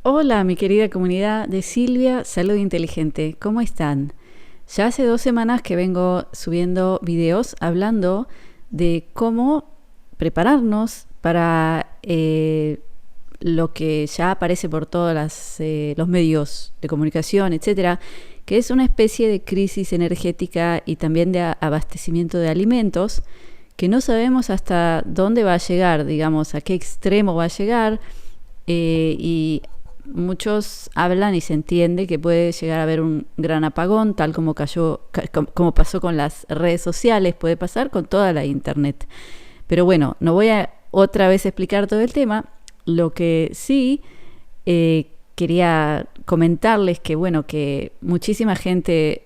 Hola, mi querida comunidad de Silvia Salud Inteligente, ¿cómo están? Ya hace 2 semanas que vengo subiendo videos hablando de cómo prepararnos para lo que ya aparece por todos los medios de comunicación, etcétera, que es una especie de crisis energética y también de abastecimiento de alimentos que no sabemos hasta dónde va a llegar, digamos, a qué extremo va a llegar, y muchos hablan y se entiende que puede llegar a haber un gran apagón, tal como como pasó con las redes sociales, puede pasar con toda la internet. Pero bueno, no voy a otra vez explicar todo el tema. Lo que sí quería comentarles que bueno, que muchísima gente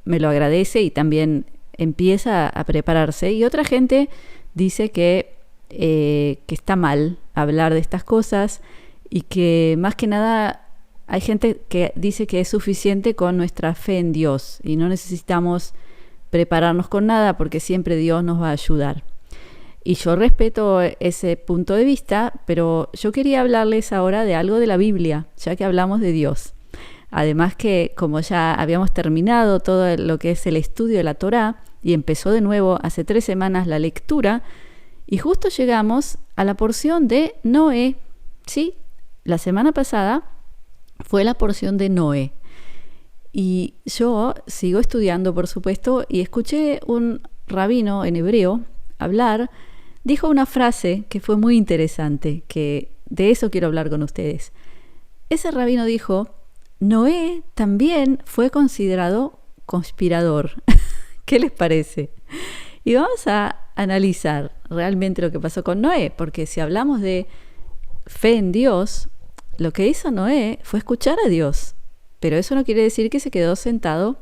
me lo agradece y también empieza a prepararse, y otra gente dice que está mal hablar de estas cosas, y que más que nada hay gente que dice que es suficiente con nuestra fe en Dios y no necesitamos prepararnos con nada porque siempre Dios nos va a ayudar. Y yo respeto ese punto de vista, pero yo quería hablarles ahora de algo de la Biblia, ya que hablamos de Dios. Además que como ya habíamos terminado todo lo que es el estudio de la Torá y empezó de nuevo hace 3 semanas la lectura, y justo llegamos a la porción de Noé, ¿sí? La semana pasada fue la porción de Noé. Y yo sigo estudiando, por supuesto, y escuché un rabino en hebreo hablar. Dijo una frase que fue muy interesante, que de eso quiero hablar con ustedes. Ese rabino dijo: Noé también fue considerado conspirador. ¿Qué les parece? Y vamos a analizar realmente lo que pasó con Noé, porque si hablamos de fe en Dios, lo que hizo Noé fue escuchar a Dios, pero eso no quiere decir que se quedó sentado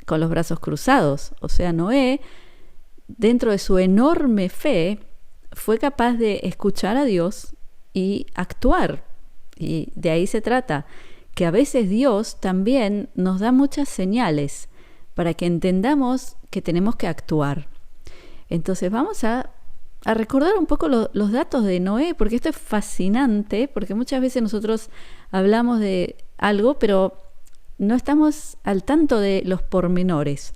con los brazos cruzados. O sea, Noé, dentro de su enorme fe, fue capaz de escuchar a Dios y actuar. Y de ahí se trata, que a veces Dios también nos da muchas señales para que entendamos que tenemos que actuar. Entonces vamos a recordar un poco los datos de Noé, porque esto es fascinante, porque muchas veces nosotros hablamos de algo, pero no estamos al tanto de los pormenores.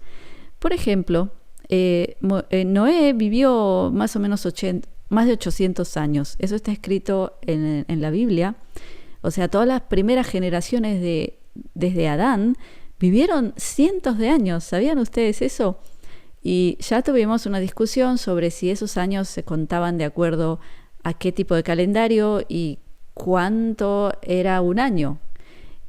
Por ejemplo, Noé vivió más o menos más de 800 años. Eso está escrito en la Biblia. O sea, todas las primeras generaciones desde Adán vivieron cientos de años. ¿Sabían ustedes eso? Y ya tuvimos una discusión sobre si esos años se contaban de acuerdo a qué tipo de calendario y cuánto era un año.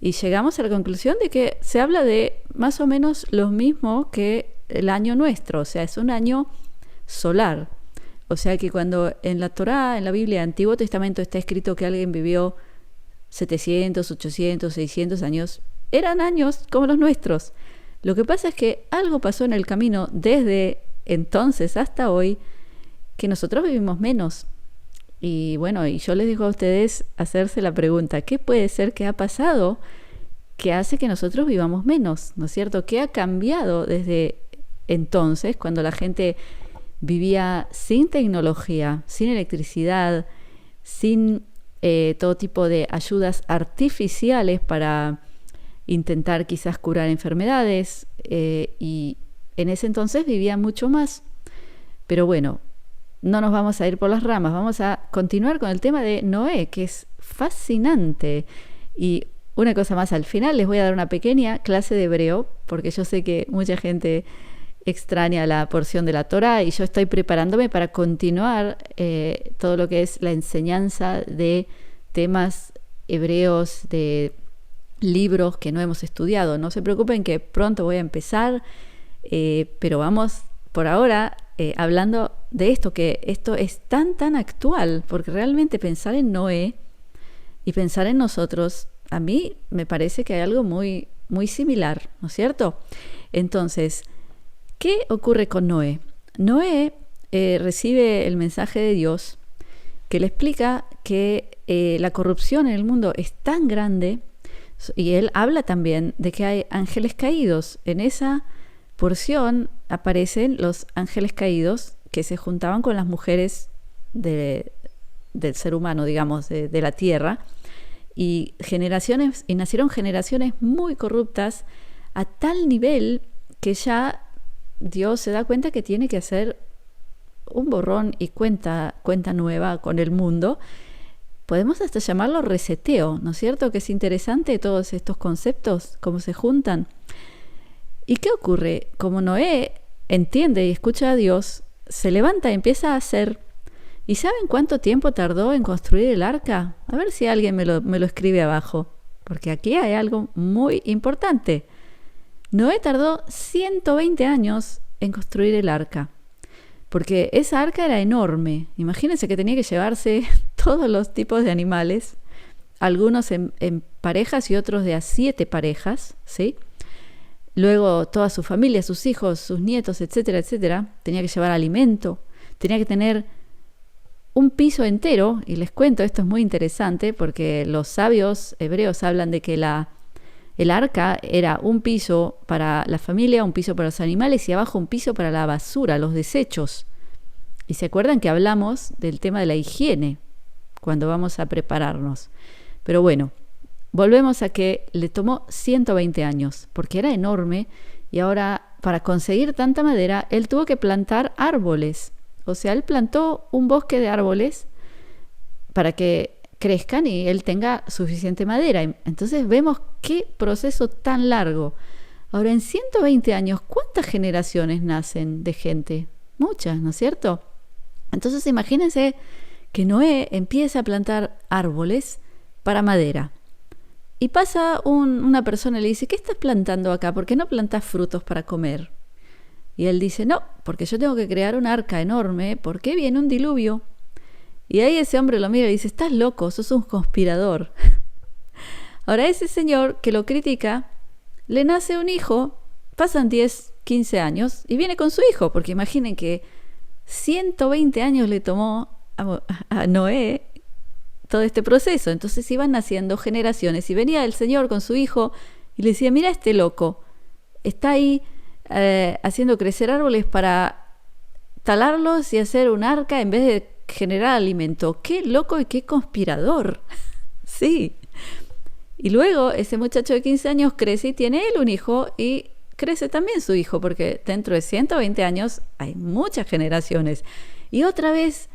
Y llegamos a la conclusión de que se habla de más o menos lo mismo que el año nuestro, o sea, es un año solar. O sea que cuando en la Torá, en la Biblia, Antiguo Testamento, está escrito que alguien vivió 700, 800, 600 años, eran años como los nuestros. Lo que pasa es que algo pasó en el camino desde entonces hasta hoy, que nosotros vivimos menos. Y bueno, y yo les digo a ustedes hacerse la pregunta: ¿qué puede ser que ha pasado que hace que nosotros vivamos menos? ¿No es cierto? ¿Qué ha cambiado desde entonces, cuando la gente vivía sin tecnología, sin electricidad, sin todo tipo de ayudas artificiales para intentar quizás curar enfermedades, y en ese entonces vivía mucho más? Pero bueno, no nos vamos a ir por las ramas, vamos a continuar con el tema de Noé, que es fascinante. Y una cosa más, al final les voy a dar una pequeña clase de hebreo, porque yo sé que mucha gente extraña la porción de la Torá, y yo estoy preparándome para continuar todo lo que es la enseñanza de temas hebreos, de libros que no hemos estudiado. No se preocupen que pronto voy a empezar, pero vamos por ahora hablando de esto, que esto es tan actual, porque realmente pensar en Noé y pensar en nosotros, a mí me parece que hay algo muy, muy similar, ¿no es cierto? Entonces, ¿qué ocurre con Noé? Noé recibe el mensaje de Dios que le explica que la corrupción en el mundo es tan grande. Y él habla también de que hay ángeles caídos. En esa porción aparecen los ángeles caídos que se juntaban con las mujeres del ser humano, digamos, de la tierra, y nacieron generaciones muy corruptas a tal nivel que ya Dios se da cuenta que tiene que hacer un borrón y cuenta nueva con el mundo. Podemos hasta llamarlo reseteo, ¿no es cierto? Que es interesante todos estos conceptos, cómo se juntan. ¿Y qué ocurre? Como Noé entiende y escucha a Dios, se levanta y empieza a hacer. ¿Y saben cuánto tiempo tardó en construir el arca? A ver si alguien me lo escribe abajo, porque aquí hay algo muy importante. Noé tardó 120 años en construir el arca, porque esa arca era enorme. Imagínense que tenía que llevarse todos los tipos de animales, algunos en parejas y otros de a 7 parejas, ¿sí? Luego toda su familia, sus hijos, sus nietos, etcétera, etcétera. Tenía que llevar alimento, tenía que tener un piso entero, y les cuento, esto es muy interesante porque los sabios hebreos hablan de que el arca era un piso para la familia, un piso para los animales y abajo un piso para la basura, los desechos. Y se acuerdan que hablamos del tema de la higiene cuando vamos a prepararnos. Pero bueno, volvemos a que le tomó 120 años porque era enorme, y ahora para conseguir tanta madera él tuvo que plantar árboles. O sea, él plantó un bosque de árboles para que crezcan y él tenga suficiente madera. Entonces vemos qué proceso tan largo. Ahora, en 120 años, ¿cuántas generaciones nacen de gente? Muchas, ¿no es cierto? Entonces imagínense que Noé empieza a plantar árboles para madera. Y pasa una persona y le dice, ¿qué estás plantando acá? ¿Por qué no plantas frutos para comer? Y él dice, no, porque yo tengo que crear un arca enorme, porque viene un diluvio. Y ahí ese hombre lo mira y dice, estás loco, sos un conspirador. Ahora ese señor que lo critica, le nace un hijo, pasan 10, 15 años y viene con su hijo, porque imaginen que 120 años le tomó a Noé todo este proceso. Entonces iban naciendo generaciones y venía el señor con su hijo y le decía, mira este loco, está ahí haciendo crecer árboles para talarlos y hacer un arca en vez de generar alimento. ¡Qué loco y qué conspirador! Sí. Y luego ese muchacho de 15 años crece y tiene él un hijo y crece también su hijo, porque dentro de 120 años hay muchas generaciones. Y otra vez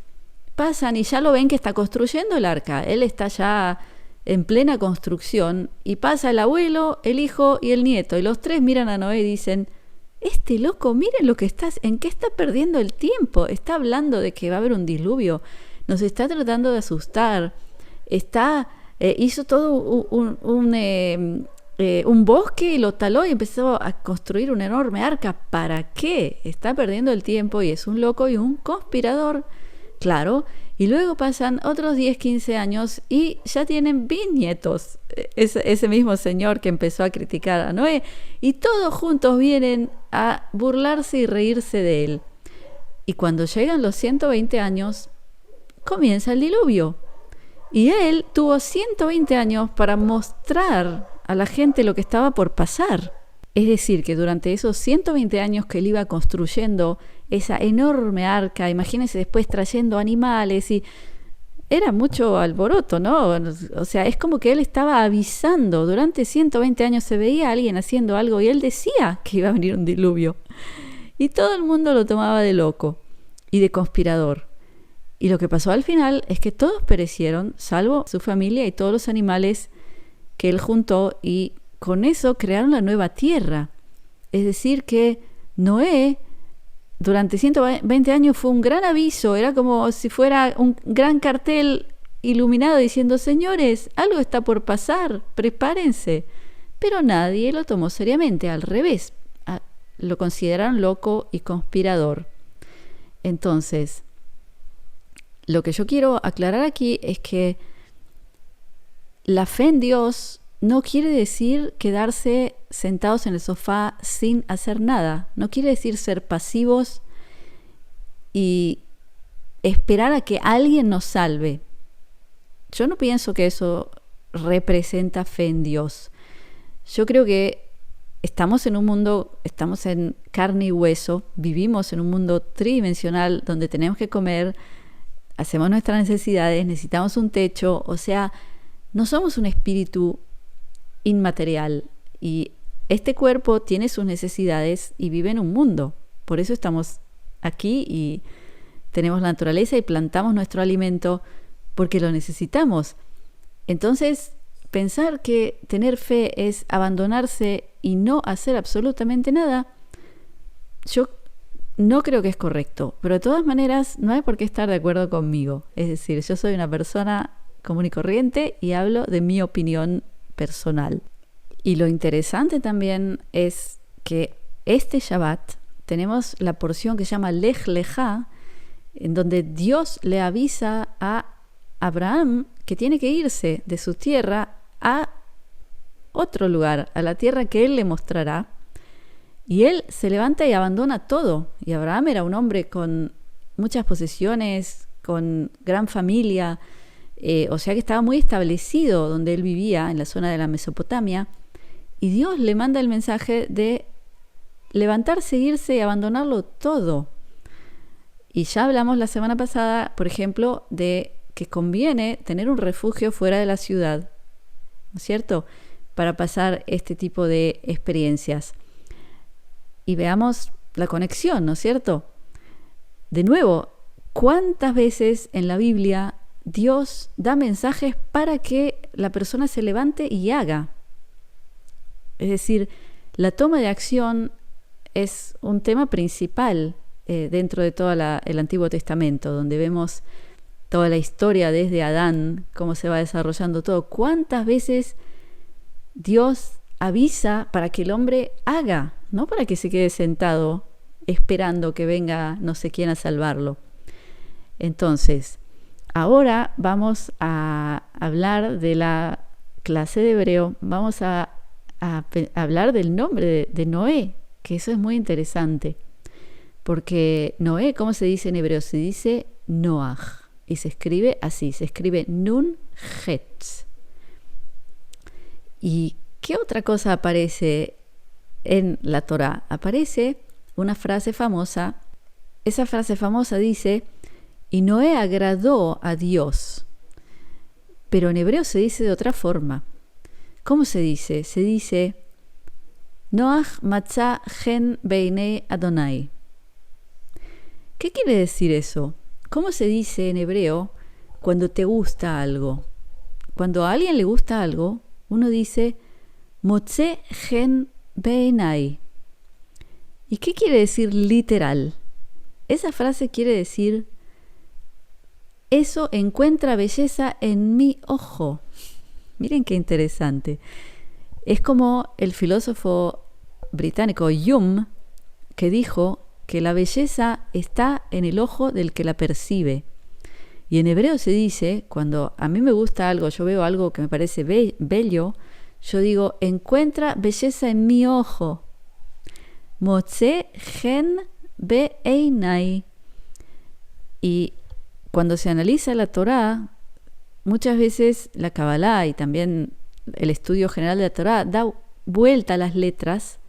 pasan y ya lo ven que está construyendo el arca. Él está ya en plena construcción y pasa el abuelo, el hijo y el nieto. Y los tres miran a Noé y dicen, este loco, miren en qué está perdiendo el tiempo. Está hablando de que va a haber un diluvio. Nos está tratando de asustar. Hizo todo un bosque y lo taló y empezó a construir una enorme arca. ¿Para qué? Está perdiendo el tiempo y es un loco y un conspirador. Claro. Y luego pasan otros 10, 15 años y ya tienen bisnietos. Ese mismo señor que empezó a criticar a Noé. Y todos juntos vienen a burlarse y reírse de él. Y cuando llegan los 120 años, comienza el diluvio. Y él tuvo 120 años para mostrar a la gente lo que estaba por pasar. Es decir, que durante esos 120 años que él iba construyendo esa enorme arca, imagínense después trayendo animales y era mucho alboroto, ¿no? O sea, es como que él estaba avisando. Durante 120 años se veía a alguien haciendo algo y él decía que iba a venir un diluvio. Y todo el mundo lo tomaba de loco y de conspirador. Y lo que pasó al final es que todos perecieron, salvo su familia y todos los animales que él juntó, y con eso crearon la nueva tierra. Es decir que Noé durante 120 años fue un gran aviso, era como si fuera un gran cartel iluminado diciendo, señores, algo está por pasar, prepárense. Pero nadie lo tomó seriamente, al revés, lo consideraron loco y conspirador. Entonces, lo que yo quiero aclarar aquí es que la fe en Dios no quiere decir quedarse sentados en el sofá sin hacer nada. No quiere decir ser pasivos y esperar a que alguien nos salve. Yo no pienso que eso representa fe en Dios. Yo creo que estamos en un mundo, estamos en carne y hueso, vivimos en un mundo tridimensional donde tenemos que comer, hacemos nuestras necesidades, necesitamos un techo, o sea, no somos un espíritu inmaterial y este cuerpo tiene sus necesidades y vive en un mundo. Por eso estamos aquí y tenemos la naturaleza y plantamos nuestro alimento porque lo necesitamos. Entonces, pensar que tener fe es abandonarse y no hacer absolutamente nada, yo no creo que es correcto. Pero de todas maneras, no hay por qué estar de acuerdo conmigo. Es decir, yo soy una persona común y corriente y hablo de mi opinión personal. Y lo interesante también es que este Shabbat tenemos la porción que se llama Lech Lechá, en donde Dios le avisa a Abraham que tiene que irse de su tierra a otro lugar, a la tierra que él le mostrará. Y él se levanta y abandona todo. Y Abraham era un hombre con muchas posesiones, con gran familia, o sea que estaba muy establecido donde él vivía, en la zona de la Mesopotamia. Y Dios le manda el mensaje de levantarse, irse y abandonarlo todo. Y ya hablamos la semana pasada, por ejemplo, de que conviene tener un refugio fuera de la ciudad, ¿no es cierto?, para pasar este tipo de experiencias. Y veamos la conexión, ¿no es cierto? De nuevo, ¿cuántas veces en la Biblia Dios da mensajes para que la persona se levante y haga? Es decir, la toma de acción es un tema principal dentro de todo el Antiguo Testamento, donde vemos toda la historia desde Adán, cómo se va desarrollando todo. ¿Cuántas veces Dios avisa para que el hombre haga, no para que se quede sentado esperando que venga no sé quién a salvarlo? Entonces, ahora vamos a hablar de la clase de hebreo, vamos a hablar del nombre de Noé, que eso es muy interesante, porque Noé, ¿cómo se dice en hebreo? Se dice Noach, y se escribe así, se escribe Nun Het. ¿Y qué otra cosa aparece en la Torá? Aparece una frase famosa. Esa frase famosa dice, y Noé agradó a Dios. Pero en hebreo se dice de otra forma. ¿Cómo se dice? Se dice, Noach matzah gen beinei Adonai. ¿Qué quiere decir eso? ¿Cómo se dice en hebreo cuando te gusta algo? Cuando a alguien le gusta algo, uno dice, motze gen beinai. ¿Y qué quiere decir literal? Esa frase quiere decir, eso encuentra belleza en mi ojo. Miren qué interesante. Es como el filósofo británico Hume, que dijo que la belleza está en el ojo del que la percibe. Y en hebreo se dice, cuando a mí me gusta algo, yo veo algo que me parece bello, yo digo, encuentra belleza en mi ojo. Motze gen be'einai. Y cuando se analiza la Torá, muchas veces la Kabbalah y también el estudio general de la Torá da vuelta a las letras.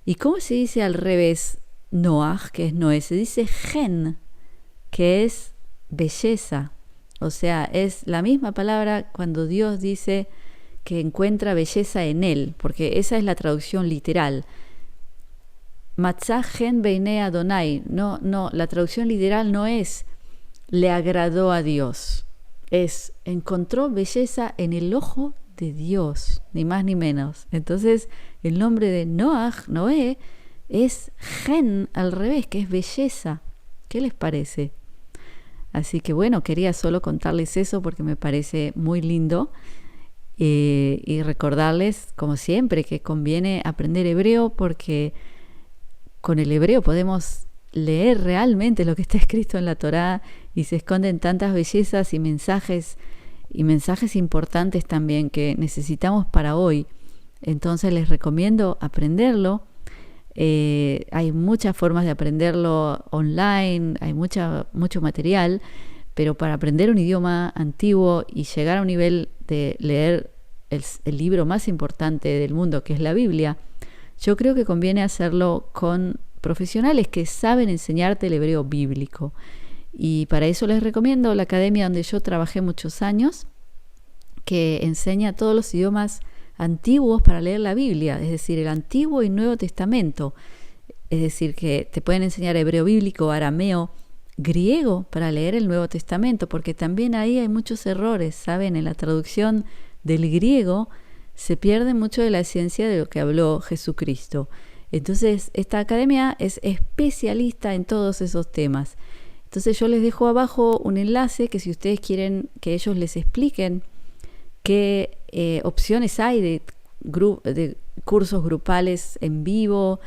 ¿Y cómo se dice al revés Noach, que es Noé? Se dice gen, que es belleza. O sea, es la misma palabra cuando Dios dice que encuentra belleza en él, porque esa es la traducción literal. Matzah gen beinei Adonai. No, la traducción literal no es le agradó a Dios. Es encontró belleza en el ojo de Dios, ni más ni menos. Entonces, el nombre de Noé, es gen al revés, que es belleza. ¿Qué les parece? Así que bueno, quería solo contarles eso porque me parece muy lindo y recordarles, como siempre, que conviene aprender hebreo porque con el hebreo podemos leer realmente lo que está escrito en la Torá y se esconden tantas bellezas y mensajes importantes también que necesitamos para hoy. Entonces les recomiendo aprenderlo. Hay muchas formas de aprenderlo online, hay mucho material, pero para aprender un idioma antiguo y llegar a un nivel de leer el libro más importante del mundo, que es la Biblia, yo creo que conviene hacerlo con profesionales que saben enseñarte el hebreo bíblico. Y para eso les recomiendo la academia donde yo trabajé muchos años, que enseña todos los idiomas antiguos para leer la Biblia, es decir, el Antiguo y Nuevo Testamento. Es decir, que te pueden enseñar hebreo bíblico, arameo, griego para leer el Nuevo Testamento, porque también ahí hay muchos errores, ¿saben? En la traducción del griego se pierde mucho de la esencia de lo que habló Jesucristo. Entonces, esta academia es especialista en todos esos temas. Entonces, yo les dejo abajo un enlace que si ustedes quieren que ellos les expliquen qué opciones hay de cursos grupales en vivo,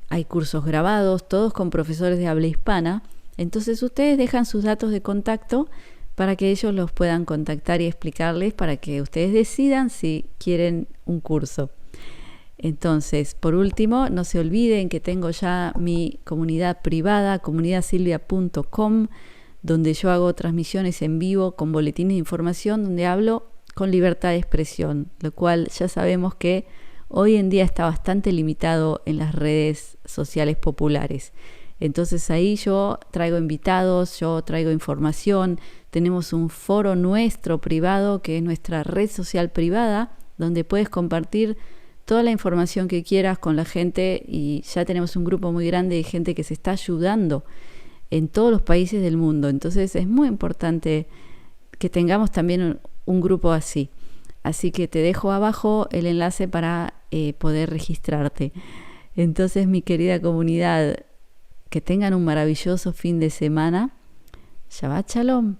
hay cursos grabados, todos con profesores de habla hispana. Entonces ustedes dejan sus datos de contacto para que ellos los puedan contactar y explicarles para que ustedes decidan si quieren un curso. Entonces, por último, no se olviden que tengo ya mi comunidad privada, comunidadsilvia.com, donde yo hago transmisiones en vivo con boletines de información, donde hablo con libertad de expresión, lo cual ya sabemos que hoy en día está bastante limitado en las redes sociales populares. Entonces ahí yo traigo invitados, yo traigo información, tenemos un foro nuestro privado que es nuestra red social privada, donde puedes compartir toda la información que quieras con la gente y ya tenemos un grupo muy grande de gente que se está ayudando en todos los países del mundo. Entonces es muy importante que tengamos también un grupo así. Así que te dejo abajo el enlace para poder registrarte. Entonces, mi querida comunidad, que tengan un maravilloso fin de semana. Shabbat Shalom.